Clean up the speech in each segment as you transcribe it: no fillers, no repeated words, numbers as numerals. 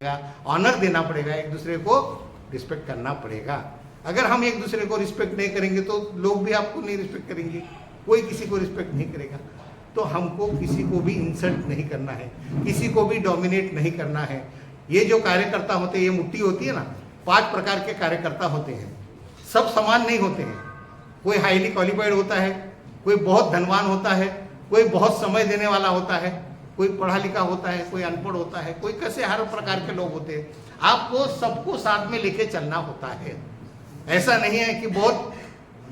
Honour देना पड़ेगा, एक दूसरे को रिस्पेक्ट करना पड़ेगा। अगर हम एक दूसरे को रिस्पेक्ट नहीं करेंगे तो लोग भी आपको नहीं रिस्पेक्ट करेंगे, कोई किसी को रिस्पेक्ट नहीं करेगा। तो हमको किसी को भी इंसल्ट नहीं करना है, किसी को भी डोमिनेट नहीं करना है। ये जो कार्यकर्ता होते हैं, ये मुट्ठी होती है ना, 5 प्रकार के कार्यकर्ता होते हैं। सब समान नहीं होते हैं, कोई हाईली क्वालिफाइड होता है, कोई बहुत धनवान होता है, कोई बहुत समय देने वाला होता है, कोई पढ़ा लिखा होता है, कोई अनपढ़ होता है, कोई कैसे हर प्रकार के लोग होते हैं। आपको सबको साथ में लेके चलना होता है। ऐसा नहीं है कि बहुत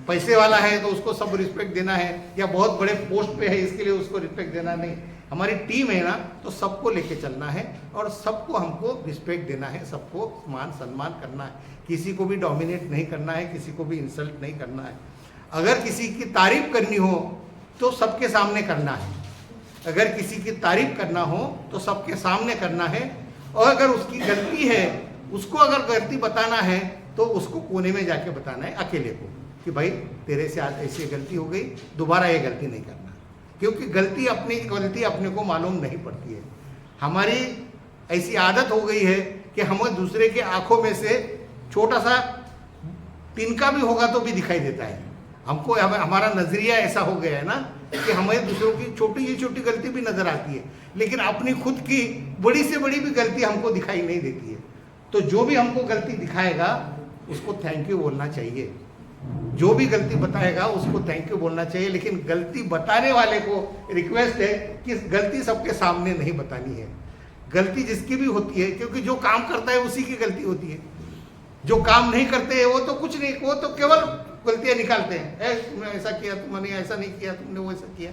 पैसे वाला है तो उसको सब रिस्पेक्ट देना है, या बहुत बड़े पोस्ट पे है इसके लिए उसको रिस्पेक्ट देना नहीं। हमारी टीम है ना, तो सबको लेके चलना है और सबको हमको रिस्पेक्ट देना है, सबको मान सम्मान करना है, किसी को भी डोमिनेट नहीं करना है, किसी को भी इंसल्ट नहीं करना है। अगर किसी की तारीफ करनी हो तो सबके सामने करना है, अगर किसी की तारीफ करना हो तो सबके सामने करना है। और अगर उसकी गलती है, उसको अगर गलती बताना है तो उसको कोने में जाके बताना है अकेले को, कि भाई तेरे से आज ऐसी गलती हो गई, दोबारा ये गलती नहीं करना। क्योंकि गलती अपने को मालूम नहीं पड़ती है। हमारी ऐसी आदत हो गई है कि हमें दूसरे के आंखों में से छोटा सा तिनका भी होगा तो भी दिखाई देता है। हमको हमारा नजरिया ऐसा हो गया है ना कि हमें दूसरों की छोटी गलती भी नजर आती है, लेकिन अपनी खुद की बड़ी से बड़ी भी गलती हमको दिखाई नहीं देती है। तो जो भी हमको गलती दिखाएगा उसको थैंक यू बोलना चाहिए, जो भी गलती बताएगा उसको थैंक यू बोलना चाहिए। लेकिन गलती बताने वाले को रिक्वेस्ट है कि गलती सबके सामने नहीं बतानी है। गलती जिसकी भी होती है, क्योंकि जो काम करता है उसी की गलती होती है, जो काम नहीं करते हैं वो तो कुछ नहीं, वो तो केवल गलतियां निकालते हैं, तुमने ऐसा किया, तुमने ऐसा नहीं किया, तुमने वो ऐसा किया।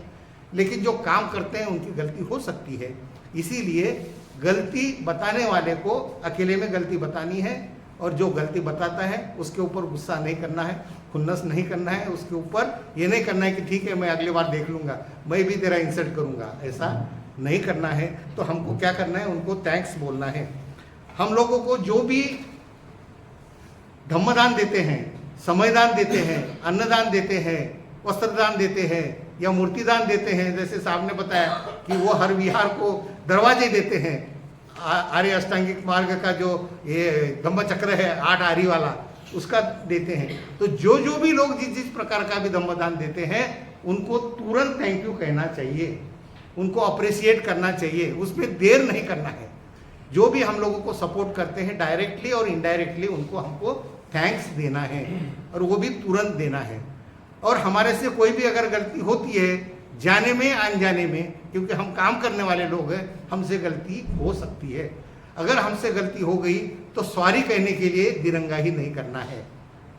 लेकिन जो काम करते हैं उनकी गलती हो सकती है। इसीलिए गलती बताने वाले को अकेले में गलती बतानी है, और जो गलती बताता है उसके ऊपर गुस्सा नहीं करना है, खुन्नस नहीं करना है, उसके ऊपर ये नहीं करना है कि ठीक है मैं अगली बार देख लूँगा, मैं भी तेरा इंसल्ट करूँगा, ऐसा नहीं करना है। तो हमको क्या करना है, उनको थैंक्स बोलना है। हम लोगों को जो भी धम्मदान देते हैं, समयदान देते हैं, अन्नदान देते हैं, वस्त्रदान देते हैं या मूर्तिदान देते हैं, जैसे साहब ने बताया कि वो हर विहार को दरवाजे देते हैं, आर्य अष्टांगिक मार्ग का जो ये धम्म चक्र है 8 आरी वाला, उसका देते हैं। तो जो भी लोग जिस प्रकार का भी धम्मदान देते हैं उनको तुरंत थैंक यू कहना चाहिए, उनको अप्रिशिएट करना चाहिए, उसमें देर नहीं करना है। जो भी हम लोगों को सपोर्ट करते हैं डायरेक्टली और इनडायरेक्टली, उनको हमको थैंक्स देना है, और वो भी तुरंत देना है। और हमारे से कोई भी अगर गलती होती है, जाने में अनजाने में, क्योंकि हम काम करने वाले लोग हैं, हमसे गलती हो सकती है। अगर हमसे गलती हो गई तो सॉरी कहने के लिए दिरंगा ही नहीं करना है।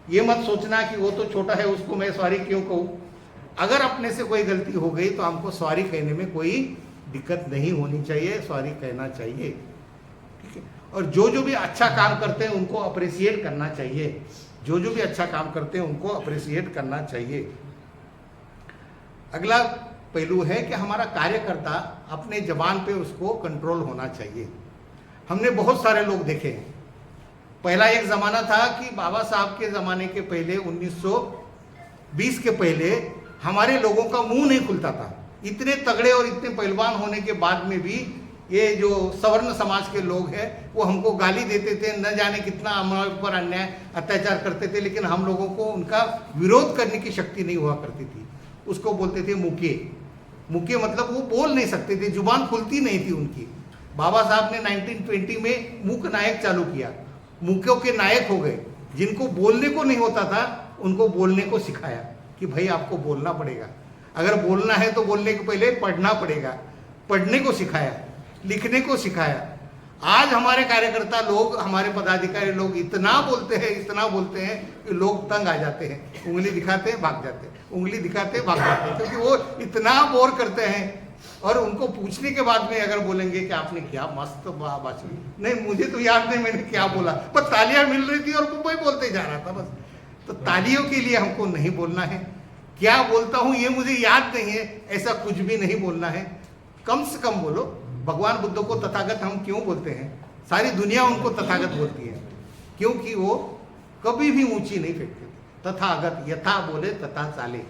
ये मत सोचना कि वो तो छोटा है उसको मैं सॉरी क्यों कहूँ। अगर अपने से कोई गलती हो गई तो हमको सॉरी कहने में कोई दिक्कत नहीं होनी चाहिए, सॉरी कहना चाहिए, ठीक है। और जो भी अच्छा काम करते हैं उनको अप्रिशिएट करना चाहिए, जो भी अच्छा काम करते हैं उनको अप्रिशिएट करना चाहिए। अगला पहलू है कि हमारा कार्यकर्ता अपने जबान पे उसको कंट्रोल होना चाहिए। हमने बहुत सारे लोग देखे हैं। पहला एक ज़माना था कि बाबा साहब के ज़माने के पहले 1920 के पहले हमारे लोगों का मुंह नहीं खुलता था। इतने तगड़े और इतने पहलवान होने के बाद में भी ये जो सवर्ण समाज के लोग हैं वो हमको गाली देते थे, न जाने कितना हमारे ऊपर अन्याय अत्याचार करते थे, लेकिन हम लोगों को उनका विरोध करने की शक्ति नहीं हुआ करती थी। उसको बोलते थे मुके। मुके मतलब वो बोल नहीं सकते थे, जुबान खुलती नहीं थी उनकी। बाबा साहब ने 1920 में मूक नायक चालू किया, मूकों के नायक हो गए। जिनको बोलने को नहीं होता था उनको बोलने को सिखाया कि भाई आपको बोलना पड़ेगा, अगर बोलना है तो बोलने के पहले पढ़ना पड़ेगा, पढ़ने को सिखाया, लिखने को सिखाया। आज हमारे कार्यकर्ता लोग, हमारे पदाधिकारी लोग इतना बोलते हैं कि लोग तंग आ जाते हैं, उंगली दिखाते हैं भाग जाते हैं, उंगली दिखाते हैं भाग जाते हैं, क्योंकि वो इतना बोर करते हैं। और उनको पूछने के बाद में अगर बोलेंगे कि आपने क्या मस्त भाषण, नहीं मुझे तो याद नहीं मैंने क्या बोला, पर तालियां मिल रही थी और मैं बोलते जा रहा था बस। तो तालियों के लिए हमको नहीं बोलना है, क्या बोलता हूँ ये मुझे याद नहीं है, ऐसा कुछ भी नहीं बोलना है। कम से कम बोलो। भगवान बुद्ध को तथागत हम क्यों बोलते हैं? सारी दुनिया उनको तथागत बोलती है, क्योंकि वो कभी भी ऊंची नहीं फेंकते थे। तथागत यथा बोले तथा चाले,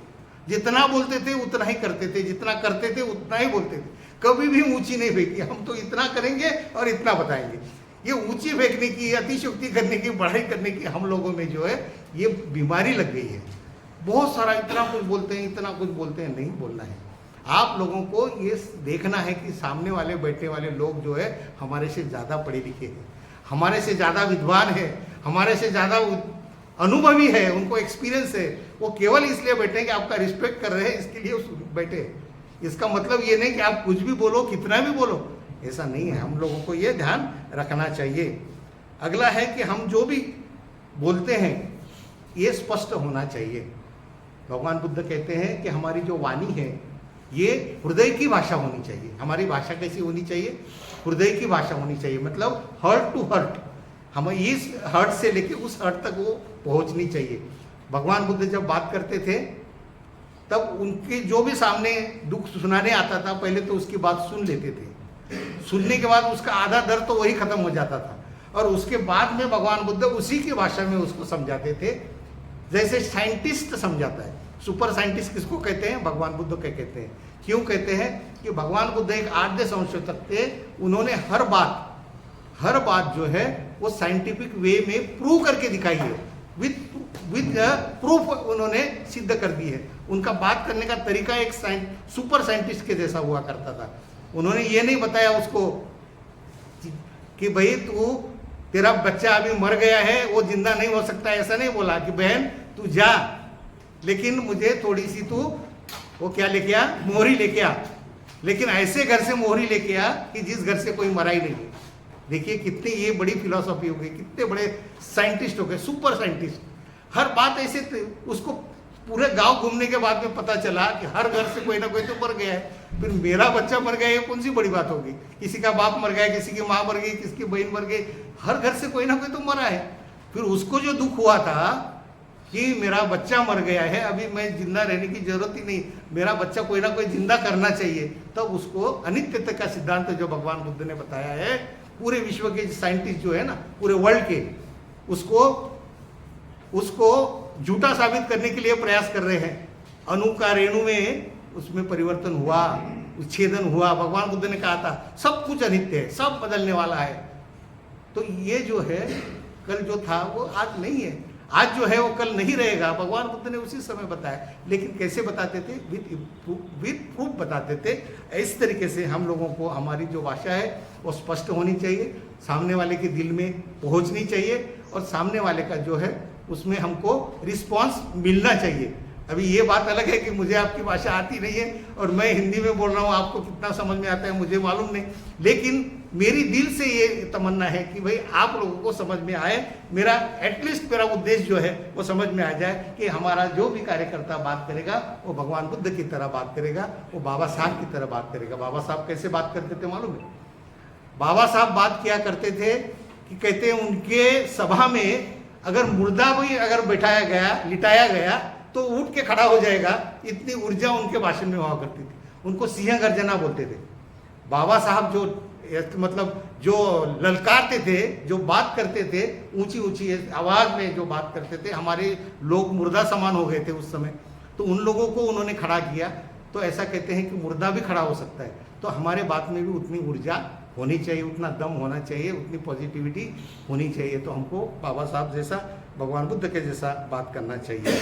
जितना बोलते थे उतना ही करते थे, जितना करते थे उतना ही बोलते थे, कभी भी ऊंची नहीं फेंकी। हम तो इतना करेंगे और इतना बताएंगे, ये ऊंची फेंकने की, अतिशयोक्ति करने की, बढ़ाई करने की हम लोगों में जो है ये बीमारी लग गई है। बहुत सारा इतना कुछ बोलते हैं, इतना कुछ बोलते हैं, नहीं बोलना है। आप लोगों को ये देखना है कि सामने वाले बैठने वाले लोग जो है हमारे से ज़्यादा पढ़े लिखे हैं, हमारे से ज़्यादा विद्वान है, हमारे से ज़्यादा अनुभवी है, उनको एक्सपीरियंस है। वो केवल इसलिए बैठे हैं कि आपका रिस्पेक्ट कर रहे हैं, इसके लिए बैठे। इसका मतलब ये नहीं कि आप कुछ भी बोलो, कितना भी बोलो, ऐसा नहीं है। हम लोगों को ये ध्यान रखना चाहिए। अगला है कि हम जो भी बोलते हैं ये स्पष्ट होना चाहिए। भगवान बुद्ध कहते हैं कि हमारी जो वाणी है ये हृदय की भाषा होनी चाहिए। हमारी भाषा कैसी होनी चाहिए? हृदय की भाषा होनी चाहिए, मतलब हर्ट टू हर्ट। हम इस हर्ट से लेके उस हर्ट तक वो पहुंचनी चाहिए। भगवान बुद्ध जब बात करते थे तब उनके जो भी सामने दुख सुनाने आता था, पहले तो उसकी बात सुन लेते थे। सुनने के बाद उसका आधा दर्द तो वही खत्म हो जाता था, और उसके बाद में भगवान बुद्ध उसी की भाषा में उसको समझाते थे, जैसे साइंटिस्ट समझाता है। सुपर साइंटिस्ट किसको कहते हैं? भगवान बुद्ध को कहते हैं। क्यों कहते हैं? कि भगवान बुद्ध एक आद्य संशोधक थे। उन्होंने हर बात जो है वो साइंटिफिक वे में प्रूव करके दिखाई है, विद प्रूफ उन्होंने सिद्ध कर दी है। उनका बात करने का तरीका एक सुपर साइंटिस्ट के जैसा हुआ करता था। उन्होंने ये नहीं बताया उसको कि भाई तेरा बच्चा अभी मर गया है, वो जिंदा नहीं हो सकता, ऐसा नहीं बोला कि बहन तू जा, लेकिन मुझे थोड़ी सी तू वो क्या लेके आ, मोहरी लेके आ। लेकिन ऐसे घर से मोहरी लेके आ कि जिस घर से कोई मरा ही नहीं है। देखिए कितनी ये बड़ी फिलॉसफी हो गई, कितने बड़े साइंटिस्ट हो गए, सुपर साइंटिस्ट। हर बात ऐसे उसको पूरे गांव घूमने के बाद में पता चला कि हर घर से कोई ना कोई तो मर गया है। फिर मेरा बच्चा मर गया, ये कौन सी बड़ी बात होगी? किसी का बाप मर गया, किसी की माँ मर गई, किसी की बहन मर गई, हर घर से कोई ना कोई तो मरा है। फिर उसको जो दुख हुआ था कि मेरा बच्चा मर गया है, अभी मैं जिंदा रहने की जरूरत ही नहीं, मेरा बच्चा कोई ना कोई जिंदा करना चाहिए। तब उसको अनित्यता का सिद्धांत जो भगवान बुद्ध ने बताया है, पूरे विश्व के साइंटिस्ट जो है ना, पूरे वर्ल्ड के, उसको झूठा साबित करने के लिए प्रयास कर रहे हैं। अणु का रेणु में उसमें परिवर्तन हुआ, छेदन हुआ। भगवान बुद्ध ने कहा था सब कुछ अनित्य है, सब बदलने वाला है। तो ये जो है कल जो था वो आज नहीं है, आज जो है वो कल नहीं रहेगा। भगवान बुद्ध ने उसी समय बताया, लेकिन कैसे बताते थे? विद प्रूफ बताते थे। इस तरीके से हम लोगों को हमारी जो भाषा है वो स्पष्ट होनी चाहिए, सामने वाले के दिल में पहुंचनी चाहिए, और सामने वाले का जो है उसमें हमको रिस्पांस मिलना चाहिए। अभी ये बात अलग है कि मुझे आपकी भाषा आती नहीं है और मैं हिंदी में बोल रहा हूँ, आपको कितना समझ में आता है मुझे मालूम नहीं, लेकिन मेरी दिल से ये तमन्ना है कि भाई आप लोगों को समझ में आए। मेरा एटलीस्ट मेरा उद्देश्य जो है वो समझ में आ जाए कि हमारा जो भी कार्यकर्ता बात करेगा वो भगवान बुद्ध की तरह बात करेगा, वो बाबा साहब की तरह बात करेगा। बाबा साहब कैसे बात करते थे मालूम है? बाबा साहब बात किया करते थे कि कहते हैं उनके सभा में अगर मुर्दा भी अगर बैठाया गया, लिटाया गया, तो उठ के खड़ा हो जाएगा, इतनी ऊर्जा उनके भाषण में हुआ करती थी। उनको सिंह गर्जना बोलते थे। बाबा साहब जो मतलब जो ललकारते थे, जो बात करते थे, ऊंची ऊंची आवाज में जो बात करते थे, हमारे लोग मुर्दा समान हो गए थे उस समय। तो उन लोगों को उन्होंने खड़ा किया। तो ऐसा कहते हैं कि मुर्दा भी खड़ा हो सकता है। तो हमारे बात में भी उतनी ऊर्जा होनी चाहिए, उतना दम होना चाहिए, उतनी पॉजिटिविटी होनी चाहिए। तो हमको बाबा साहब जैसा, भगवान बुद्ध के जैसा बात करना चाहिए।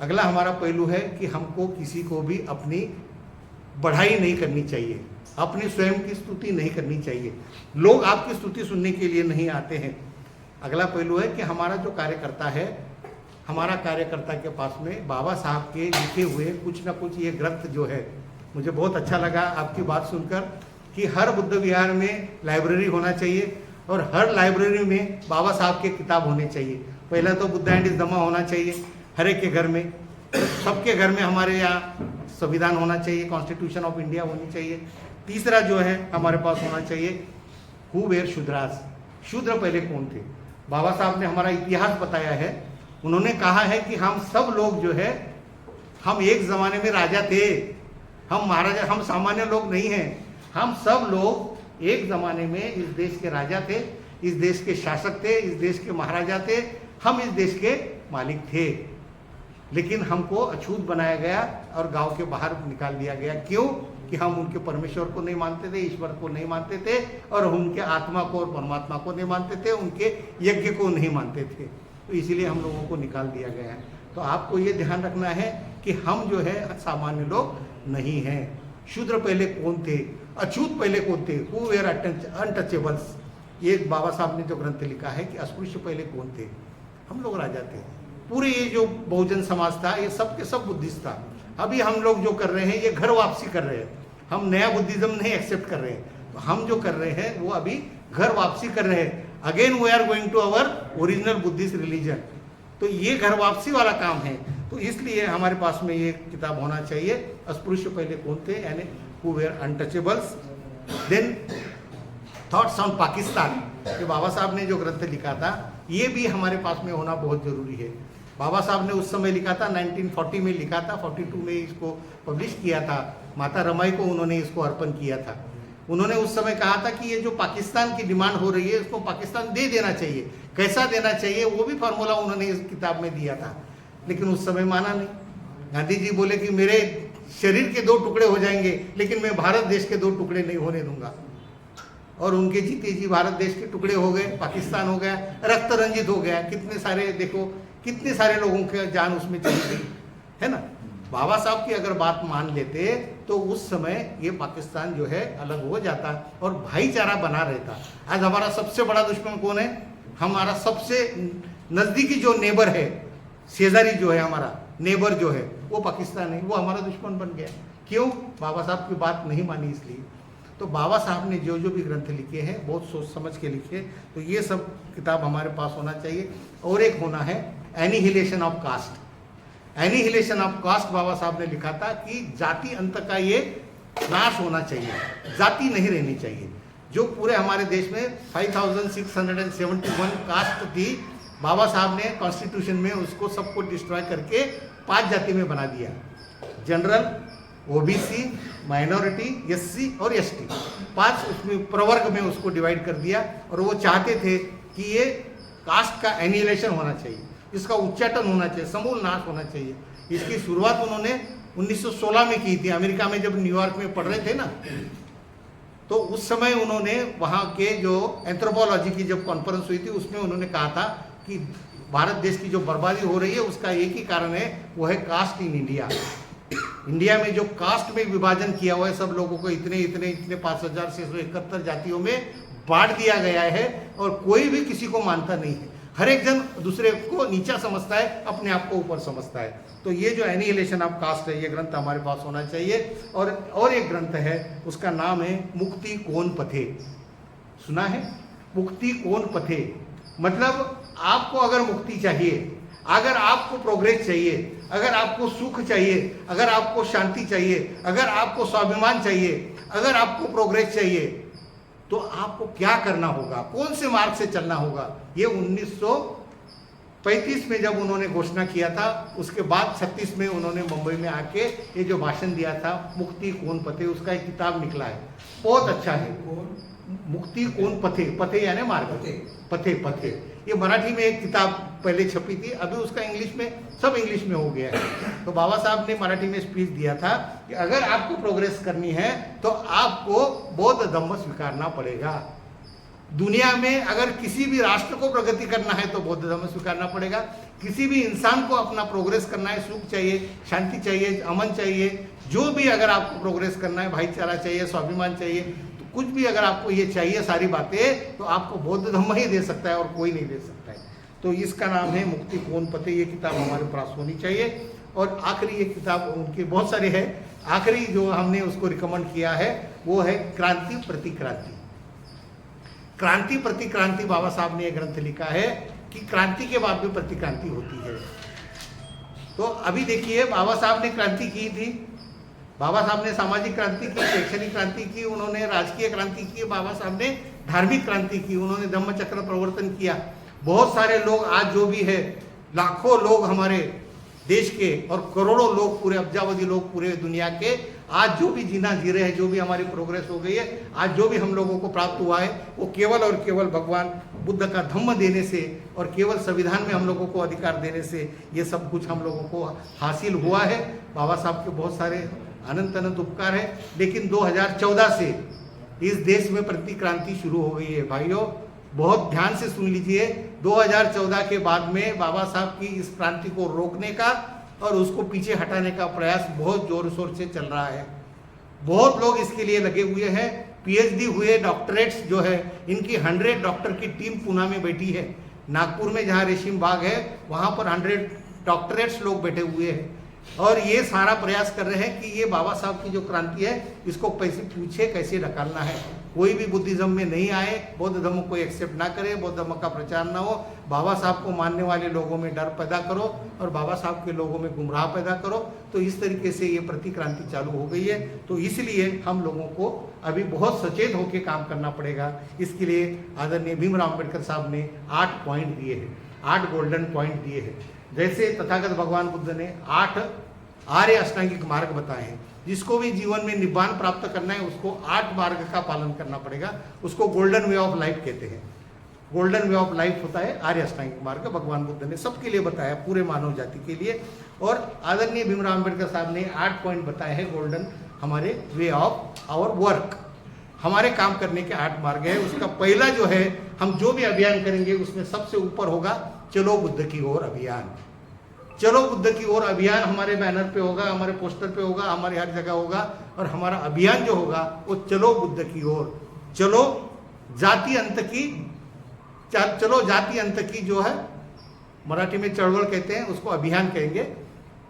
अगला हमारा पहलू है कि हमको किसी को भी अपनी बढ़ाई नहीं करनी चाहिए, अपनी स्वयं की स्तुति नहीं करनी चाहिए। लोग आपकी स्तुति सुनने के लिए नहीं आते हैं। अगला पहलू है कि हमारा जो कार्यकर्ता है, हमारा कार्यकर्ता के पास में बाबा साहब के लिखे हुए कुछ ना कुछ ये ग्रंथ जो है, मुझे बहुत अच्छा लगा आपकी बात सुनकर कि हर बुद्ध विहार में लाइब्रेरी होना चाहिए और हर लाइब्रेरी में बाबा साहब के किताब होने चाहिए। पहला तो बुद्ध एंड इज धम्मा होना चाहिए हर एक के घर में, सबके घर में हमारे यहाँ संविधान होना चाहिए, कॉन्स्टिट्यूशन ऑफ इंडिया होनी चाहिए। तीसरा जो है हमारे पास होना चाहिए हु वेर शूद्रास, शूद्र पहले कौन थे। बाबा साहब ने हमारा इतिहास बताया है। उन्होंने कहा है कि हम सब लोग जो है, हम एक ज़माने में राजा थे, हम महाराजा, हम सामान्य लोग नहीं हैं। हम सब लोग एक ज़माने में इस देश के राजा थे, इस देश के शासक थे, इस देश के महाराजा थे, हम इस देश के मालिक थे। लेकिन हमको अछूत बनाया गया और गांव के बाहर निकाल दिया गया। क्यों? कि हम उनके परमेश्वर को नहीं मानते थे, ईश्वर को नहीं मानते थे, और हम उनके आत्मा को और परमात्मा को नहीं मानते थे, उनके यज्ञ को नहीं मानते थे। तो इसीलिए हम लोगों को निकाल दिया गया है। तो आपको ये ध्यान रखना है कि हम जो है सामान्य लोग नहीं हैं। शूद्र पहले कौन थे, अछूत पहले कौन थे, हु वेर अनटचेबल्स। ये बाबा साहब ने जो ग्रंथ लिखा है कि अस्पृश्य पहले कौन थे, हम लोग राजा थे। पूरे ये जो बहुजन समाज था ये सब के सब बुद्धिस्ट था। अभी हम लोग जो कर रहे हैं ये घर वापसी कर रहे हैं, हम नया बुद्धिज्म नहीं एक्सेप्ट कर रहे हैं। तो हम जो कर रहे हैं वो अभी घर वापसी कर रहे हैं। Again we are going to our original Buddhist religion. तो ये घर वापसी वाला काम है। तो इसलिए हमारे पास में ये किताब होना चाहिए, अस्पृश्य पहले कौन थे, यानी who where untouchables. Then thoughts on Pakistan, ये बाबा साहब ने जो ग्रंथ लिखा था ये भी हमारे पास में होना बहुत जरूरी है। बाबा साहब ने उस समय लिखा था, 1940 में लिखा था, 42 में इसको पब्लिश किया था। माता रमाई को उन्होंने इसको अर्पण किया था। उन्होंने उस समय कहा था कि ये जो पाकिस्तान की डिमांड हो रही है इसको पाकिस्तान दे देना चाहिए। कैसा देना चाहिए वो भी फार्मूला उन्होंने इस किताब में दिया था, लेकिन उस समय माना नहीं। गांधी जी बोले कि मेरे शरीर के 2 टुकड़े हो जाएंगे लेकिन मैं भारत देश के 2 टुकड़े नहीं होने दूंगा। और उनके जीते जी भारत देश के टुकड़े हो गए, पाकिस्तान हो गया, रक्त रंजित हो गया। कितने सारे देखो, कितने सारे लोगों की जान उसमें चली गई है ना। बाबा साहब की अगर बात मान लेते तो उस समय ये पाकिस्तान जो है अलग हो जाता और भाईचारा बना रहता। आज हमारा सबसे बड़ा दुश्मन कौन है, हमारा सबसे नज़दीकी जो नेबर है, शेजारी जो है, हमारा नेबर जो है वो पाकिस्तान है, वो हमारा दुश्मन बन गया। क्यों? बाबा साहब की बात नहीं मानी इसलिए। तो बाबा साहब ने जो जो भी ग्रंथ लिखे हैं बहुत सोच समझ के लिखे। तो ये सब किताब हमारे पास होना चाहिए। और एक होना है annihilation of caste. Annihilation of caste Baba Saheb ने लिखा था कि जाति अंत का ये नाश होना चाहिए, जाति नहीं रहनी चाहिए। जो पूरे हमारे देश में 5671 कास्ट थी, बाबा साहब ने कॉन्स्टिट्यूशन में उसको सबको डिस्ट्रॉय करके 5 जाति में बना दिया। जनरल, ओबीसी, माइनॉरिटी, एससी और एसटी, 5 उसमें प्रवर्ग में उसको डिवाइड कर दिया। और वो चाहते थे कि ये कास्ट का एनिहिलेशन होना चाहिए, इसका उच्चाटन होना चाहिए, समूल नाश होना चाहिए। इसकी शुरुआत उन्होंने 1916 में की थी। अमेरिका में जब न्यूयॉर्क में पढ़ रहे थे ना, तो उस समय उन्होंने वहाँ के जो एंथ्रोपोलॉजी की जब कॉन्फ्रेंस हुई थी उसमें उन्होंने कहा था कि भारत देश की जो बर्बादी हो रही है उसका एक ही कारण है, वो है कास्ट इन इंडिया। इंडिया में जो कास्ट में विभाजन किया हुआ है, सब लोगों को इतने 5671 जातियों में बांट दिया गया है और कोई भी किसी को मानता नहीं है। हर एक जन दूसरे को नीचा समझता है, अपने आप को ऊपर समझता है। तो ये जो एनिहिलेशन ऑफ कास्ट है, ये ग्रंथ हमारे पास होना चाहिए। और एक ग्रंथ है, उसका नाम है मुक्ति कोन पथे। सुना है? मुक्ति कोन पथे मतलब आपको अगर मुक्ति चाहिए, अगर आपको प्रोग्रेस चाहिए, अगर आपको सुख चाहिए, अगर आपको शांति चाहिए, अगर आपको स्वाभिमान चाहिए, अगर आपको प्रोग्रेस चाहिए, तो आपको क्या करना होगा, कौन से मार्ग से चलना होगा। ये 1935 में जब उन्होंने घोषणा किया था, उसके बाद 36 में उन्होंने मुंबई में आके ये जो भाषण दिया था, मुक्ति कोन पथे, उसका एक किताब निकला है, बहुत अच्छा है। मुक्ति कोन पथे, पथे यानी मार्ग, पथे पथे। ये मराठी में एक किताब पहले छपी थी, अभी उसका इंग्लिश में, सब इंग्लिश में हो गया है। तो बाबा साहब ने मराठी में स्पीच दिया था कि अगर आपको प्रोग्रेस करनी है तो आपको बौद्ध धम्म स्वीकारना पड़ेगा। दुनिया में अगर किसी भी राष्ट्र को प्रगति करना है तो बौद्ध धर्म स्वीकारना पड़ेगा। किसी भी इंसान को अपना प्रोग्रेस करना है, सुख चाहिए, शांति चाहिए, अमन चाहिए, जो भी अगर आपको प्रोग्रेस करना है, भाईचारा चाहिए, स्वाभिमान चाहिए, तो कुछ भी अगर आपको ये चाहिए सारी बातें, तो आपको बौद्ध धर्म ही दे सकता है और कोई नहीं दे सकता है। तो इसका नाम है मुक्ति कोन पथे। ये किताब हमारे पास होनी चाहिए। और आखिरी एक किताब, उनके बहुत सारे हैं, आखिरी जो हमने उसको रिकमेंड किया है वो है क्रांति प्रतिक्रांति। क्रांति प्रतिक्रांति बाबा साहब ने यह ग्रंथ लिखा है कि क्रांति के बाद भी प्रतिक्रांति होती है। तो अभी देखिए, बाबा साहब ने क्रांति की थी, बाबा साहब ने सामाजिक क्रांति की, शैक्षणिक क्रांति की, उन्होंने राजकीय क्रांति की, बाबा साहब ने धार्मिक क्रांति की, उन्होंने धम्म चक्र प्रवर्तन किया। बहुत सारे लोग आज जो भी है, लाखों लोग हमारे देश के और करोड़ों लोग, पूरे अब्जावधि लोग पूरे दुनिया के, आज जो भी जीना जी रहे हैं, जो भी हमारी प्रोग्रेस हो गई है, आज जो भी हम लोगों को प्राप्त हुआ है, वो केवल और केवल भगवान बुद्ध का धम्म देने से और केवल संविधान में हम लोगों को अधिकार देने से ये सब कुछ हम लोगों को हासिल हुआ है। बाबा साहब के बहुत सारे अनंत अनंत उपकार है। लेकिन 2014 से इस देश में प्रतिक्रांति शुरू हो गई है भाइयों, बहुत ध्यान से सुन लीजिए। 2014 के बाद में बाबा साहब की इस क्रांति को रोकने का और उसको पीछे हटाने का प्रयास बहुत जोर शोर से चल रहा है। बहुत लोग इसके लिए लगे हुए हैं। पीएचडी हुए डॉक्टरेट्स जो है, इनकी 100 डॉक्टर की टीम पूना में बैठी है। नागपुर में जहाँ रेशीम बाग है वहाँ पर 100 डॉक्टरेट्स लोग बैठे हुए हैं और ये सारा प्रयास कर रहे हैं कि ये बाबा साहब की जो क्रांति है इसको पीछे कैसे ढकालना है। कोई भी बुद्धिज्म में नहीं आए, बौद्ध धर्म को एक्सेप्ट ना करे, बौद्ध धर्म का प्रचार ना हो। बाबा साहब को मानने वाले लोगों में डर पैदा करो और बाबा साहब के लोगों में गुमराह पैदा करो। तो इस तरीके से ये प्रतिक्रांति चालू हो गई है। तो इसलिए हम लोगों को अभी बहुत सचेत होकर काम करना पड़ेगा। इसके लिए आदरणीय भीमराव अम्बेडकर साहब ने 8 पॉइंट दिए हैं, 8 गोल्डन पॉइंट दिए हैं। जैसे तथागत भगवान बुद्ध ने 8 आर्य अष्टांगिक मार्ग बताए हैं। जिसको भी जीवन में निब्बान प्राप्त करना है उसको 8 मार्ग का पालन करना पड़ेगा। उसको गोल्डन वे ऑफ लाइफ कहते हैं। गोल्डन वे ऑफ लाइफ होता है आर्य अष्टांगिक मार्ग। भगवान बुद्ध ने सबके लिए बताया, पूरे मानव जाति के लिए। और आदरणीय भीमराव अम्बेडकर साहब ने 8 पॉइंट बताए हैं गोल्डन, हमारे वे ऑफ आवर वर्क, हमारे काम करने के 8 मार्ग है। उसका पहला जो है, हम जो भी अभियान करेंगे उसमें सबसे ऊपर होगा चलो बुद्ध की ओर अभियान। चलो बुद्ध की ओर अभियान हमारे बैनर पे होगा, हमारे पोस्टर पे होगा, हमारे हर जगह होगा। और हमारा अभियान जो होगा वो चलो बुद्ध की ओर, चलो जाति अंत की, चलो जाति अंत की जो है मराठी में चळवळ कहते हैं, उसको अभियान कहेंगे।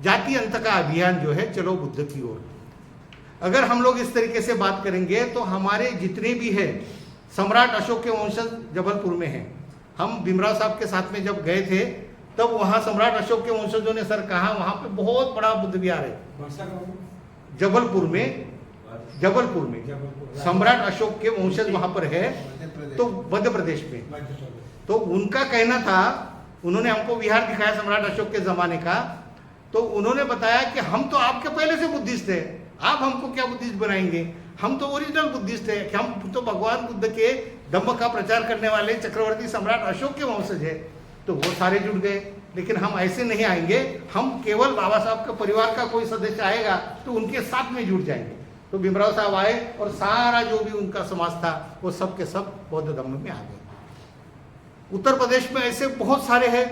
जाति अंत का अभियान जो है चलो बुद्ध की ओर। अगर हम लोग इस तरीके से बात करेंगे तो हमारे जितने भी है, सम्राट अशोक के वंशज जबलपुर में हैं। हम भीमराव साहब के साथ में जब गए थे तब वहां सम्राट अशोक के वंशजों ने सर कहा वहां पे बहुत बड़ा बुद्ध विहार है। जबलपुर में, जबलपुर में सम्राट अशोक के वंशज वहां पर है, तो मध्य प्रदेश में। तो उनका कहना था, उन्होंने हमको विहार दिखाया सम्राट अशोक के जमाने का, तो उन्होंने बताया कि हम तो आपके पहले से बुद्धिस्ट है, आप हमको क्या बुद्धिस्ट बनाएंगे, हम तो ओरिजिनल बुद्धिस्ट है, कि हम तो भगवान बुद्ध के धम्म का प्रचार करने वाले चक्रवर्ती सम्राट अशोक के वंशज है। तो वो सारे जुड़ गए। लेकिन हम ऐसे नहीं आएंगे, हम केवल बाबा साहब के परिवार का कोई सदस्य आएगा तो उनके साथ में जुड़ जाएंगे। तो भीमराव साहब आए और सारा जो भी उनका समाज था वो सब के सब बौद्ध धर्म में आ गए। उत्तर प्रदेश में ऐसे बहुत सारे हैं।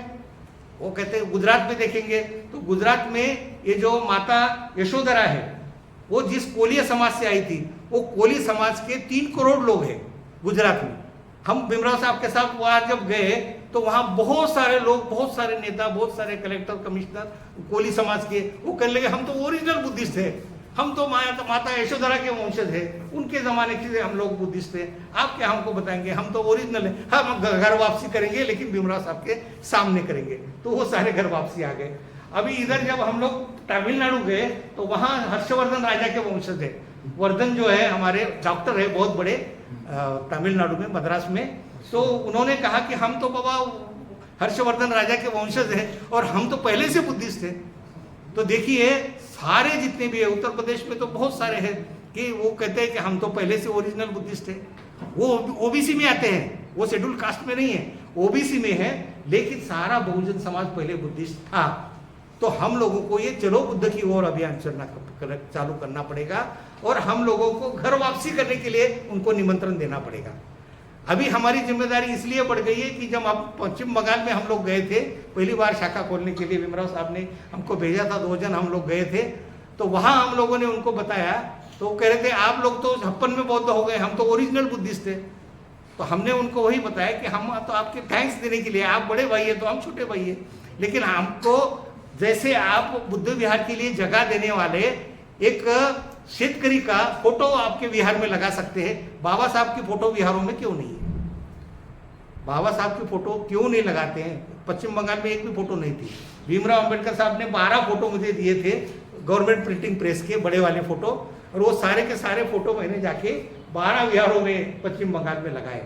वो कहते हैं, गुजरात में देखेंगे तो गुजरात में ये जो माता यशोधरा है, वो जिस कोलीय समाज से आई थी, वो कोली समाज के 3 करोड़ लोग हैं गुजरात में। हम भीमराव साहब के साथ वहां जब गए तो वहां बहुत सारे लोग, बहुत सारे नेता, बहुत सारे कलेक्टर, कमिश्नर कोली समाज के, वो कहने लगे हम तो ओरिजिनल बुद्धिस्ट है, हम तो माता यशोधरा के वंशज है, उनके जमाने के हम लोग बुद्धिस्ट हैं, आप क्या हमको बताएंगे, हम तो ओरिजिनल है, हम घर वापसी करेंगे लेकिन भीमराव साहब के सामने करेंगे। तो वो सारे घर वापसी आ गए। अभी इधर जब हम लोग तमिलनाडु गए तो वहाँ हर्षवर्धन राजा के वंशज है। वर्धन जो है हमारे डॉक्टर है बहुत बड़े तमिलनाडु में, मद्रास में। तो उन्होंने कहा कि हम तो बाबा हर्षवर्धन राजा के वंशज हैं और हम तो पहले से बुद्धिस्ट हैं। तो देखिए सारे जितने भी है उत्तर प्रदेश में तो बहुत सारे हैं कि वो कहते हैं कि हम तो पहले से ओरिजिनल बुद्धिस्ट है। वो ओबीसी में आते हैं, वो शेड्यूल कास्ट में नहीं है, ओबीसी में है, लेकिन सारा बहुजन समाज पहले बुद्धिस्ट था। तो हम लोगों को ये चलो बुद्ध की ओर अभियान चालू करना पड़ेगा और हम लोगों को घर वापसी करने के लिए उनको निमंत्रण देना पड़ेगा। अभी हमारी जिम्मेदारी इसलिए बढ़ गई है कि जब हम पश्चिम बंगाल में हम लोग गए थे पहली बार शाखा खोलने के लिए, भीमराव साहब ने हमको भेजा था, 2 जन हम लोग गए थे। तो वहाँ हम लोगों ने उनको बताया तो कह रहे थे आप लोग तो 56 में बौद्ध हो गए, हम तो ओरिजिनल बुद्धिस्ट थे। तो हमने उनको वही बताया कि हम तो आपके थैंक्स देने के लिए, आप बड़े भाई है तो हम छोटे भाई है, लेकिन हमको जैसे आप बुद्ध विहार के लिए जगह देने वाले एक शेतकरी का फोटो आपके विहार में लगा सकते हैं, बाबा साहब की फोटो विहारों में क्यों नहीं है? बाबा साहब की फोटो क्यों नहीं लगाते हैं? पश्चिम बंगाल में एक भी फोटो नहीं थी। भीमराव अंबेडकर साहब ने 12 फोटो मुझे दिए थे, गवर्नमेंट प्रिंटिंग प्रेस के बड़े वाले फोटो, और वो सारे के सारे फोटो मैंने जाके 12 विहारों में पश्चिम बंगाल में लगाए।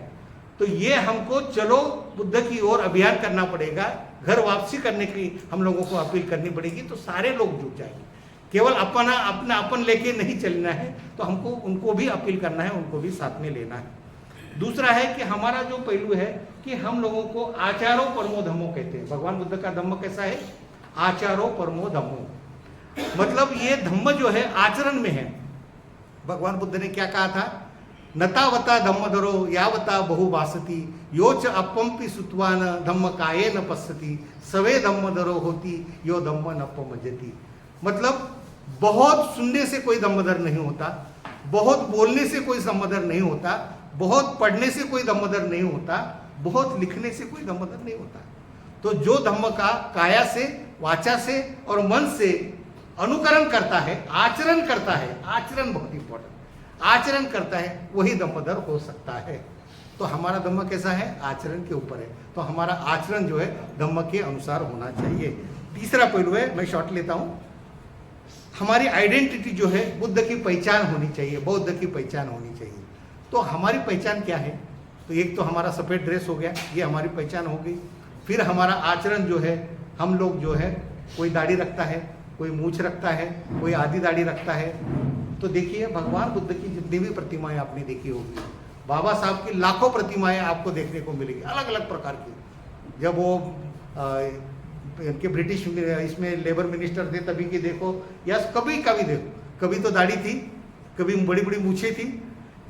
तो ये हमको चलो बुद्ध की ओर अभियान करना पड़ेगा, घर वापसी करने की हम लोगों को अपील करनी पड़ेगी, तो सारे लोग जुट जाएंगे। केवल अपना अपन लेके नहीं चलना है, तो हमको उनको भी अपील करना है, उनको भी साथ में लेना है। दूसरा है कि हमारा जो पहलू है कि हम लोगों को आचारो परमो धम्मो कहते हैं। भगवान बुद्ध का धम्म कैसा है? आचारो परमो धम्मो। मतलब ये धम्म जो है आचरण में है। भगवान बुद्ध ने क्या कहा था, नतावता धम्मधरो यावता बहुभासति योच अपम्पि सुत्वान धम्म काये न पश्यति सवे धम्मधरो होती यो धम्म नपमजति। मतलब बहुत सुनने से कोई धम्मधर नहीं होता, बहुत बोलने से कोई धम्मधर नहीं होता, बहुत पढ़ने से कोई धम्मधर नहीं होता, बहुत लिखने से कोई धम्मधर नहीं होता। तो जो धम्म का काया से, वाचा से और मन से अनुकरण करता है, आचरण करता है, आचरण बहुत इंपॉर्टेंट, आचरण करता है, वही धम्मधर हो सकता है। तो हमारा धम्म कैसा है, आचरण के ऊपर है। तो हमारा आचरण जो है धम्म के अनुसार होना चाहिए। तीसरा पहलू है, मैं शॉर्ट लेता हूं, हमारी आइडेंटिटी जो है बुद्ध की पहचान होनी चाहिए, बौद्ध की पहचान होनी चाहिए। तो हमारी पहचान क्या है, तो एक तो हमारा सफ़ेद ड्रेस हो गया, ये हमारी पहचान हो गई। फिर हमारा आचरण जो है, हम लोग जो है कोई दाढ़ी रखता है, कोई मूछ रखता है, कोई आधी दाढ़ी रखता है। तो देखिए भगवान बुद्ध की जितनी भी प्रतिमाएं आपने देखी होगी, बाबा साहब की लाखों प्रतिमाएं आपको देखने को मिलेगी अलग अलग प्रकार की। जब वो इनके ब्रिटिश इसमें लेबर मिनिस्टर थे तभी की देखो, या कभी कभी देखो, कभी तो दाढ़ी थी, कभी बड़ी बड़ी मूछें थी।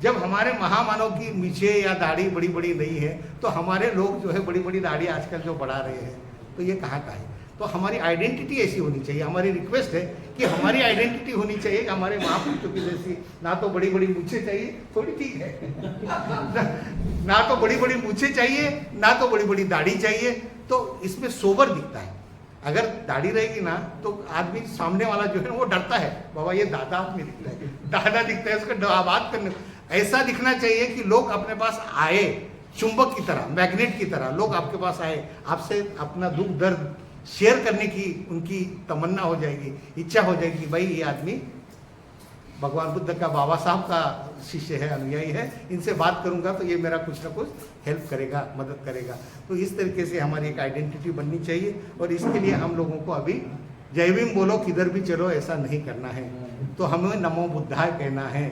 जब हमारे महामानव की मूछें या दाढ़ी बड़ी बड़ी नहीं है, तो हमारे लोग जो है बड़ी बड़ी दाढ़ी आजकल जो बढ़ा रहे हैं, तो ये कहाँ का है। तो हमारी आइडेंटिटी ऐसी होनी चाहिए। हमारी रिक्वेस्ट है कि हमारी आइडेंटिटी होनी चाहिए हमारे महापुरुषों की जैसी, ना तो बड़ी बड़ी मूछें चाहिए, थोड़ी ठीक है ना तो बड़ी बड़ी मूछें चाहिए, ना तो बड़ी बड़ी दाढ़ी चाहिए। तो इसमें सोबर दिखता है। अगर दाढ़ी रहेगी ना तो आदमी सामने वाला जो है वो डरता है, बाबा ये दादा आदमी दिखता है, दादा दिखता है, उसको बात करने ऐसा दिखना चाहिए कि लोग अपने पास आए, चुंबक की तरह, मैग्नेट की तरह लोग आपके पास आए, आपसे अपना दुख दर्द शेयर करने की उनकी तमन्ना हो जाएगी, इच्छा हो जाएगी, भाई ये आदमी भगवान बुद्ध का, बाबा साहब का शिष्य है, अनुयायी है, इनसे बात करूंगा तो ये मेरा कुछ ना कुछ हेल्प करेगा, मदद करेगा। तो इस तरीके से हमारी एक आइडेंटिटी बननी चाहिए। और इसके लिए हम लोगों को अभी जय भीम बोलो किधर भी चलो ऐसा नहीं करना है। तो हमें नमो बुद्धाय कहना है।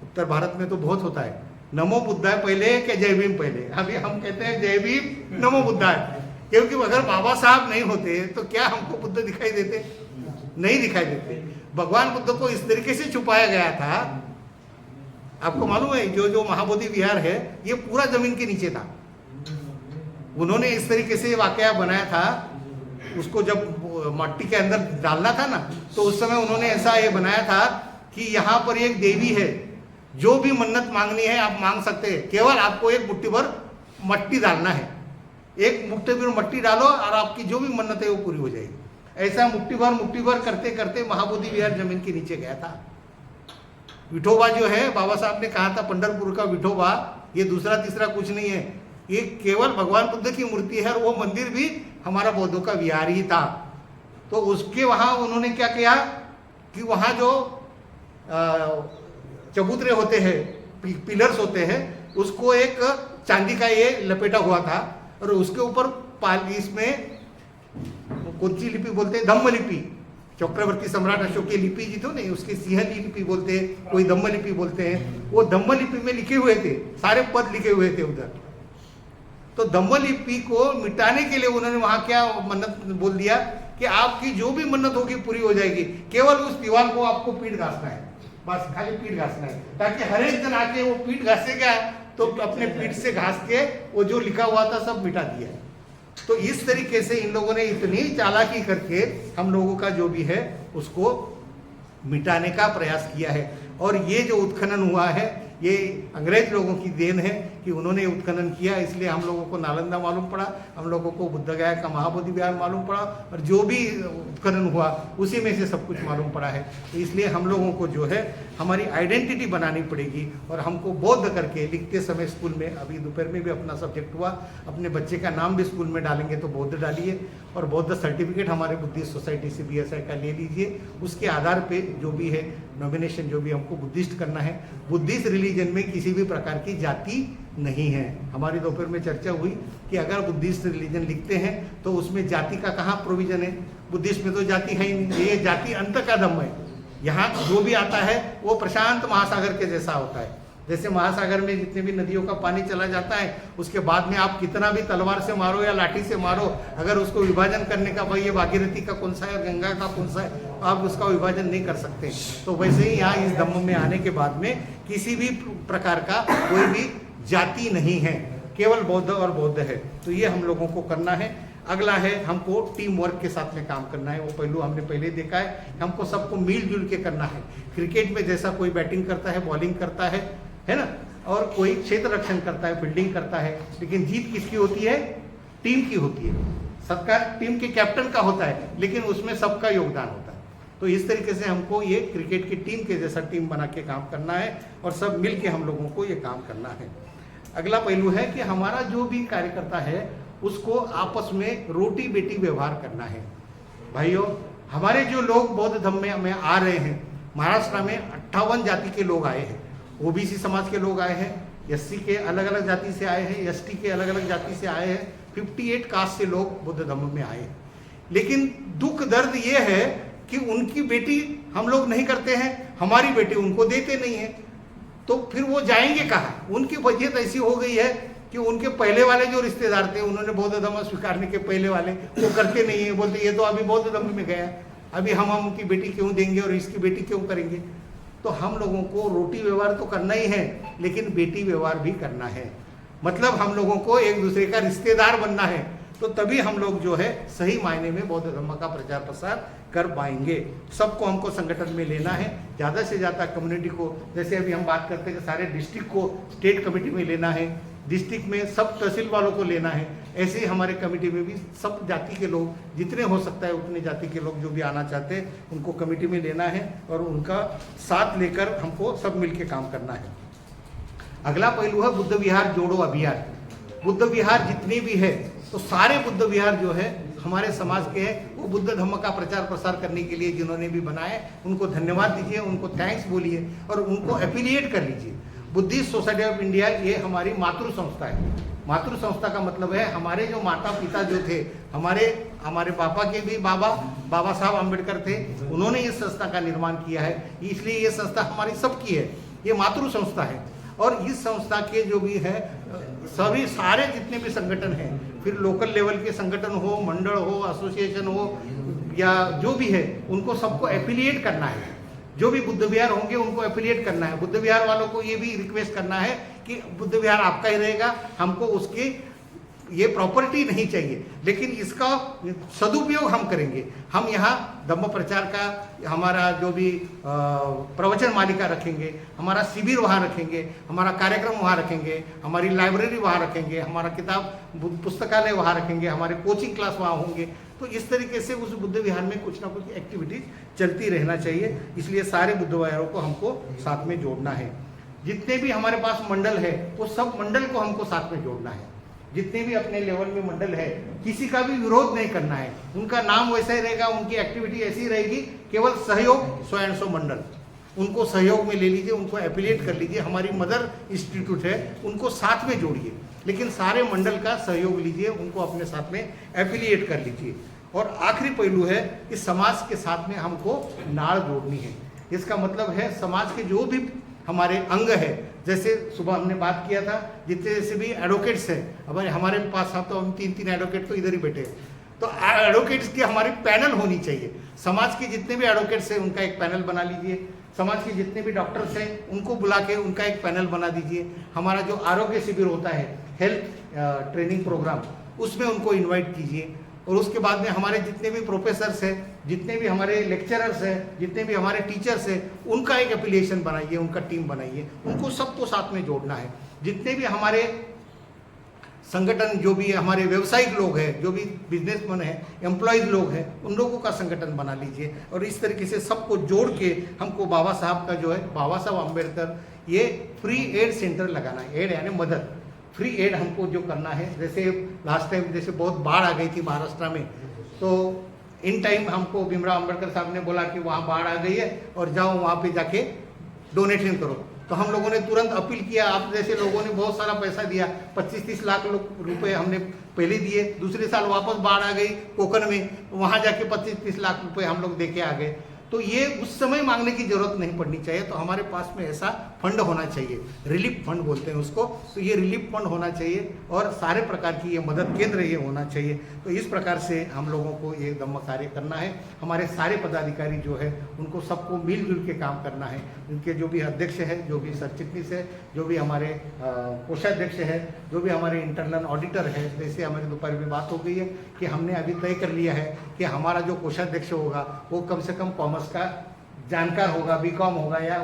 उत्तर भारत में तो बहुत होता है, नमो बुद्धाय पहले कि जय भीम पहले। अभी हम कहते हैं जय भीम नमो बुद्धाय, क्योंकि अगर बाबा साहब नहीं होते तो क्या हमको बुद्ध दिखाई देते, नहीं दिखाई देते। भगवान बुद्ध को इस तरीके से छुपाया गया था, आपको मालूम है जो महाबोधि विहार है ये पूरा जमीन के नीचे था। उन्होंने इस तरीके से वाकया बनाया था, उसको जब मट्टी के अंदर डालना था ना, तो उस समय उन्होंने ऐसा ये बनाया था कि यहाँ पर एक देवी है, जो भी मन्नत मांगनी है आप मांग सकते हैं, केवल आपको एक मुट्ठी भर मट्टी डालना है, एक मुट्ठी भर मट्टी डालो और आपकी जो भी मन्नत है वो पूरी हो जाएगी। ऐसा मुट्ठी भर करते करते महाबोधि विहार जमीन के नीचे गया था। विठोबा जो है, बाबा साहब ने कहा था पंढरपुर का विठोबा ये दूसरा तीसरा कुछ नहीं है, ये केवल भगवान बुद्ध की मूर्ति है। और वो मंदिर भी हमारा बौद्धों का विहार ही था। तो उसके वहाँ उन्होंने क्या किया कि वहाँ जो चबूतरे होते हैं, पिलर्स होते हैं, उसको एक चांदी का ये लपेटा हुआ था और उसके ऊपर इसमें कौन सी लिपि बोलते हैं, धम्म लिपि, चक्रवर्ती सम्राट अशोक की लिपि जी तो नहीं, उसके सिंहली लिपि बोलते हैं, कोई धम्म लिपि बोलते हैं। वो धम्म लिपि में लिखे हुए थे, सारे पद लिखे हुए थे उधर। तो धम्म लिपि को मिटाने के लिए उन्होंने वहां क्या मन्नत बोल दिया कि आपकी जो भी मन्नत होगी पूरी हो जाएगी, केवल उस दीवार को आपको पीठ घासना है, बस खाली पीठ घासना है, ताकि हर एक जन आके वो पीठ घासेगा तो अपने पीठ से घास के वो जो लिखा हुआ था सब मिटा दिया। तो इस तरीके से इन लोगों ने इतनी चालाकी करके हम लोगों का जो भी है उसको मिटाने का प्रयास किया है। और ये जो उत्खनन हुआ है ये अंग्रेज लोगों की देन है कि उन्होंने उत्खनन किया, इसलिए हम लोगों को नालंदा मालूम पड़ा, हम लोगों को बुद्ध गया का महाबोधि विहार मालूम पड़ा, और जो भी उत्खनन हुआ उसी में से सब कुछ मालूम पड़ा है। तो इसलिए हम लोगों को जो है हमारी आइडेंटिटी बनानी पड़ेगी। और हमको बौद्ध करके लिखते समय स्कूल में, अभी दोपहर में भी अपना सब्जेक्ट हुआ, अपने बच्चे का नाम भी स्कूल में डालेंगे तो बौद्ध डालिए, और बौद्ध सर्टिफिकेट हमारे बुद्धिस्ट सोसाइटी से BSI का ले लीजिए। उसके आधार पे जो भी है नॉमिनेशन जो भी हमको बुद्धिस्ट करना है। बुद्धिस्ट रिलीजन में किसी भी प्रकार की जाति नहीं है। हमारी दोपहर में चर्चा हुई कि अगर बुद्धिस्ट रिलीजन लिखते हैं तो उसमें जाति का कहाँ प्रोविजन है, बुद्धिस्ट में तो जाति है ही नहीं। ये जाति अंत का धम्म है, यहाँ जो भी आता है वो प्रशांत महासागर के जैसा होता है। जैसे महासागर में जितने भी नदियों का पानी चला जाता है, उसके बाद में आप कितना भी तलवार से मारो या लाठी से मारो, अगर उसको विभाजन करने का, भाई ये भागीरथी का कौन सा है, गंगा का कौन सा है, आप उसका विभाजन नहीं कर सकते। तो वैसे ही यहाँ इस धम्म में आने के बाद में किसी भी प्रकार का कोई भी जाति नहीं है, केवल बौद्ध और बौद्ध है। तो ये हम लोगों को करना है। अगला है हमको टीम वर्क के साथ में काम करना है। वो पहलू हमने पहले देखा है, हमको सबको मिलजुल के करना है। क्रिकेट में जैसा कोई बैटिंग करता है, बॉलिंग करता है ना, और कोई क्षेत्र रक्षण करता है, फील्डिंग करता है, लेकिन जीत किसकी होती है? टीम की होती है। सबका टीम के कैप्टन का होता है, लेकिन उसमें सबका योगदान होता है। तो इस तरीके से हमको ये क्रिकेट की टीम के जैसा टीम बना के काम करना है और सब मिल के हम लोगों को ये काम करना है। अगला पहलू है कि हमारा जो भी कार्यकर्ता है उसको आपस में रोटी बेटी व्यवहार करना है। भाइयों, हमारे जो लोग बौद्ध धम्म में आ रहे हैं, महाराष्ट्र में 58 जाति के लोग आए हैं, ओबीसी समाज के लोग आए हैं, एससी के अलग अलग जाति से आए हैं, एसटी के अलग अलग जाति से आए हैं, 58 कास्ट से लोग बुद्ध धम्म में आए हैं। लेकिन दुख दर्द ये है कि उनकी बेटी हम लोग नहीं करते हैं, हमारी बेटी उनको देते नहीं है, तो फिर वो जाएंगे कहाँ? उनकी वजह ऐसी हो गई है कि उनके पहले वाले जो रिश्तेदार थे, उन्होंने बौद्ध धर्म स्वीकारने के पहले वाले वो करते नहीं है, बोलते ये तो अभी बौद्ध धर्म में गया, अभी हम उनकी बेटी क्यों देंगे और इसकी बेटी क्यों करेंगे। तो हम लोगों को रोटी व्यवहार तो करना ही है, लेकिन बेटी व्यवहार भी करना है। मतलब हम लोगों को एक दूसरे का रिश्तेदार बनना है, तो तभी हम लोग जो है सही मायने में बौद्ध धर्म का प्रचार प्रसार कर पाएंगे। सबको हमको संगठन में लेना है, ज़्यादा से ज़्यादा कम्युनिटी को, जैसे अभी हम बात करते हैं कि सारे डिस्ट्रिक्ट को स्टेट कमेटी में लेना है, डिस्ट्रिक्ट में सब तहसील वालों को लेना है, ऐसे ही हमारे कमेटी में भी सब जाति के लोग, जितने हो सकता है उतने जाति के लोग जो भी आना चाहते हैं उनको कमेटी में लेना है और उनका साथ लेकर हमको सब मिलके काम करना है। अगला पहलू है बुद्ध विहार जोड़ो अभियान। बुद्ध विहार जितने भी है, तो सारे बुद्ध विहार जो है हमारे समाज के हैं, वो बुद्ध धम्म का प्रचार प्रसार करने के लिए जिन्होंने भी बनाए उनको धन्यवाद दीजिए, उनको थैंक्स बोलिए और उनको एफिलिएट कर लीजिए। बुद्धिस्ट सोसाइटी ऑफ इंडिया ये हमारी मातृ संस्था है। मातृ संस्था का मतलब है हमारे जो माता पिता जो थे, हमारे पापा के भी बाबा साहब अम्बेडकर थे, उन्होंने इस संस्था का निर्माण किया है, इसलिए ये संस्था हमारी सबकी है, ये मातृ संस्था है। और इस संस्था के जो भी है सभी सारे जितने भी संगठन हैं, फिर लोकल लेवल के संगठन हो, मंडल हो, एसोसिएशन हो या जो भी है, उनको सबको एफिलिएट करना है। जो भी बुद्ध विहार होंगे उनको एफिलिएट करना है। बुद्ध विहार वालों को ये भी रिक्वेस्ट करना है कि बुद्ध विहार आपका ही रहेगा, हमको उसकी ये प्रॉपर्टी नहीं चाहिए, लेकिन इसका सदुपयोग हम करेंगे। हम यहाँ धम्म प्रचार का हमारा जो भी प्रवचन मालिका रखेंगे, हमारा शिविर वहाँ रखेंगे, हमारा कार्यक्रम वहाँ रखेंगे, हमारी लाइब्रेरी वहाँ रखेंगे, हमारा किताब पुस्तकालय वहाँ रखेंगे, हमारे कोचिंग क्लास वहाँ होंगे। तो इस तरीके से उस बुद्ध विहार में कुछ ना कुछ एक्टिविटीज चलती रहना चाहिए। इसलिए सारे बुद्ध विहारों को हमको साथ में जोड़ना है। जितने भी हमारे पास मंडल है, वो सब मंडल को हमको साथ में जोड़ना है। जितने भी अपने लेवल में मंडल है, किसी का भी विरोध नहीं करना है, उनका नाम वैसा ही रहेगा, उनकी एक्टिविटी ऐसी रहेगी, केवल सहयोग 100 मंडल, उनको सहयोग में ले लीजिए, उनको एफिलिएट कर लीजिए। हमारी मदर इंस्टीट्यूट है, उनको साथ में जोड़िए, लेकिन सारे मंडल का सहयोग लीजिए, उनको अपने साथ में एफिलिएट कर लीजिए। और आखिरी पहलू है कि समाज के साथ में हमको नाड़ जोड़नी है। इसका मतलब है समाज के जो भी हमारे अंग है, जैसे सुबह हमने बात किया था, जितने जैसे भी एडवोकेट्स हैं, अब हमारे पास तो हम 3 एडवोकेट तो इधर ही बैठे हैं, तो एडवोकेट्स की हमारी पैनल होनी चाहिए। समाज के जितने भी एडवोकेट्स हैं उनका एक पैनल बना लीजिए, समाज के जितने भी डॉक्टर्स हैं उनको बुला के उनका एक पैनल बना दीजिए। हमारा जो आरोग्य शिविर होता है, हेल्थ ट्रेनिंग प्रोग्राम, उसमें उनको इन्वाइट कीजिए। और उसके बाद में हमारे जितने भी प्रोफेसर्स हैं, जितने भी हमारे लेक्चरर्स हैं, जितने भी हमारे टीचर्स हैं, उनका एक एफिलिएशन बनाइए, उनका टीम बनाइए, उनको सबको साथ में जोड़ना है। जितने भी हमारे संगठन, जो भी हमारे व्यवसायिक लोग हैं, जो भी बिजनेसमैन हैं, एम्प्लॉयज लोग हैं, उन लोगों का संगठन बना लीजिए। और इस तरीके से सबको जोड़ के हमको बाबा साहब का जो है, बाबा साहब अम्बेडकर, ये फ्री एड सेंटर लगाना है। एड यानी मदद, फ्री एड हमको जो करना है। जैसे लास्ट टाइम जैसे बहुत बाढ़ आ गई थी महाराष्ट्र में, तो इन टाइम हमको भीमराव अम्बेडकर साहब ने बोला कि वहाँ बाढ़ आ गई है और जाओ वहाँ पे जाके डोनेशन करो। तो हम लोगों ने तुरंत अपील किया, आप जैसे लोगों ने बहुत सारा पैसा दिया, 25-30 लाख रुपए हमने पहले दिए। दूसरे साल वापस बाढ़ आ गई कोकन में, वहाँ जाके 25-30 लाख रुपए हम लोग दे के आ गए। तो ये उस समय मांगने की जरूरत नहीं पड़नी चाहिए। तो हमारे पास में ऐसा फंड होना चाहिए, रिलीफ फंड बोलते हैं उसको, तो ये रिलीफ फंड होना चाहिए और सारे प्रकार की ये मदद केंद्र ये होना चाहिए। तो इस प्रकार से हम लोगों को ये दम्म कार्य करना है। हमारे सारे पदाधिकारी जो है उनको सबको मिलजुल के काम करना है। उनके जो भी अध्यक्ष है, जो भी सर चिटनीस है, जो भी हमारे कोषाध्यक्ष है, जो भी हमारे इंटरनल ऑडिटर है, जैसे हमारी दोपहर में बात हो गई है कि हमने अभी तय कर लिया है कि हमारा जो कोषाध्यक्ष होगा वो कम से कम कॉमर्स का जानकार होगा, बीकॉम होगा या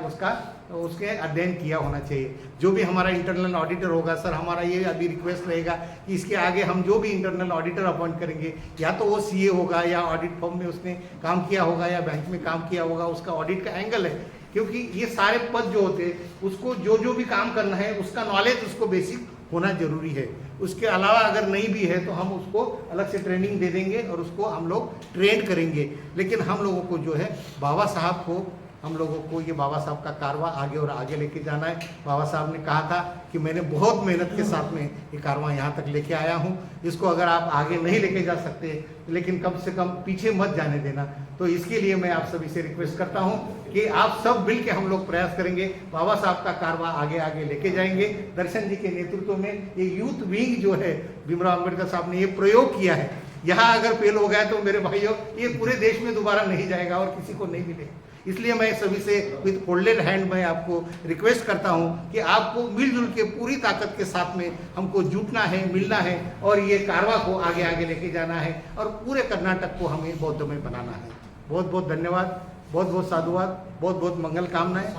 उसके अध्ययन किया होना चाहिए। जो भी हमारा इंटरनल ऑडिटर होगा, सर हमारा ये अभी रिक्वेस्ट रहेगा कि इसके आगे हम जो भी इंटरनल ऑडिटर अपॉइंट करेंगे या तो वो सीए होगा या ऑडिट फर्म में उसने काम किया होगा या बैंक में काम किया होगा, उसका ऑडिट का एंगल है। क्योंकि ये सारे पद जो होते हैं उसको जो भी काम करना है उसका नॉलेज उसको बेसिक होना जरूरी है। उसके अलावा अगर नहीं भी है तो हम उसको अलग से ट्रेनिंग दे देंगे और उसको हम लोग ट्रेन करेंगे। लेकिन हम लोगों को जो है बाबा साहब को, हम लोगों को ये बाबा साहब का कारवां आगे और आगे लेके जाना है। बाबा साहब ने कहा था कि मैंने बहुत मेहनत के साथ में ये कारवां यहाँ तक लेके आया हूँ, इसको अगर आप आगे नहीं लेके जा सकते लेकिन कम से कम पीछे मत जाने देना। तो इसके लिए मैं आप सभी से रिक्वेस्ट करता हूँ कि आप सब मिल के हम लोग प्रयास करेंगे, बाबा साहब का कारवां आगे आगे लेके जाएंगे। दर्शन जी के नेतृत्व में ये यूथ विंग जो है भीमराव अम्बेडकर साहब ने ये प्रयोग किया है, यहाँ अगर फेल हो गया तो मेरे भाइयों ये पूरे देश में दोबारा नहीं जाएगा और किसी को नहीं मिलेगा। इसलिए मैं सभी से विद फोल्डेड हैंड मैं आपको रिक्वेस्ट करता हूं कि आपको मिलजुल के पूरी ताकत के साथ में हमको जुटना है, मिलना है और ये कारवां को आगे आगे लेके जाना है और पूरे कर्नाटक को हमें बौद्धमय बनाना है। बहुत बहुत धन्यवाद, बहुत बहुत साधुवाद, बहुत बहुत मंगल कामनाएं।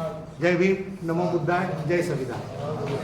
जय भीम, नमो बुद्धाय, जय संविधान।